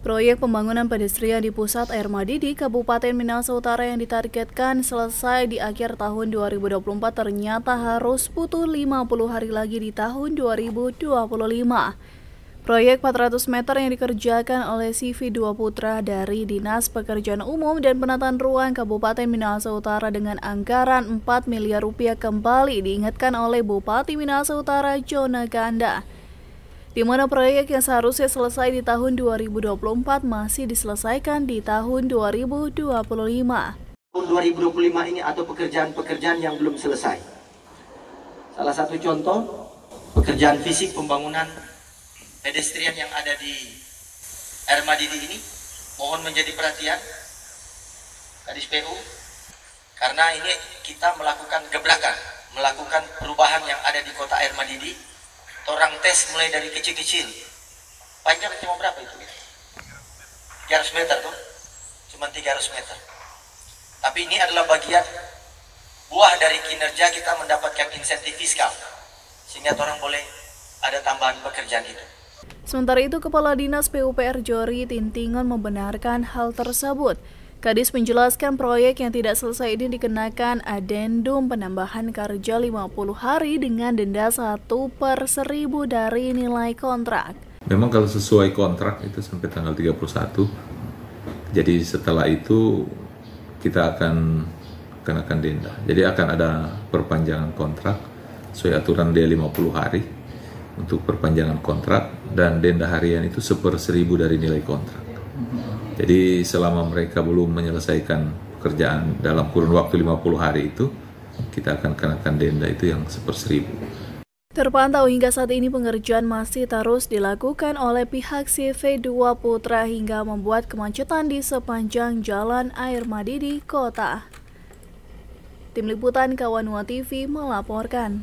Proyek pembangunan pedestrian di Pusat Air Madidi, Kabupaten Minahasa Utara yang ditargetkan selesai di akhir tahun 2024 ternyata harus butuh 50 hari lagi di tahun 2025. Proyek 400 meter yang dikerjakan oleh CV2 Putra dari Dinas Pekerjaan Umum dan Penataan Ruang Kabupaten Minahasa Utara dengan anggaran 4 miliar rupiah kembali diingatkan oleh Bupati Minahasa Utara Jona Ganda, di mana proyek yang seharusnya selesai di tahun 2024 masih diselesaikan di tahun 2025. Tahun 2025 ini atau pekerjaan-pekerjaan yang belum selesai. Salah satu contoh, pekerjaan fisik pembangunan pedestrian yang ada di Air Madidi ini, mohon menjadi perhatian Kadis PU, karena ini kita melakukan gebrakan, melakukan perubahan yang ada di kota Air Madidi. Orang tes mulai dari kecil-kecil. Panjang cuma berapa itu? 300 meter tuh. Cuma 300 meter. Tapi ini adalah bagian buah dari kinerja kita mendapatkan insentif fiskal. Sehingga orang boleh ada tambahan pekerjaan itu. Sementara itu, Kepala Dinas PUPR Jori Tintingon membenarkan hal tersebut. Kadis menjelaskan proyek yang tidak selesai ini dikenakan adendum penambahan kerja 50 hari dengan denda 1/1000 dari nilai kontrak. Memang kalau sesuai kontrak itu sampai tanggal 31. Jadi setelah itu kita akan kenakan denda. Jadi akan ada perpanjangan kontrak sesuai aturan dia 50 hari untuk perpanjangan kontrak, dan denda harian itu 1/1000 dari nilai kontrak. Jadi selama mereka belum menyelesaikan pekerjaan dalam kurun waktu 50 hari itu, kita akan kenakan denda itu yang 1/1000. Terpantau hingga saat ini pengerjaan masih terus dilakukan oleh pihak CV2 Putra hingga membuat kemacetan di sepanjang Jalan Air Madidi Kota. Tim Liputan Kawanua TV melaporkan.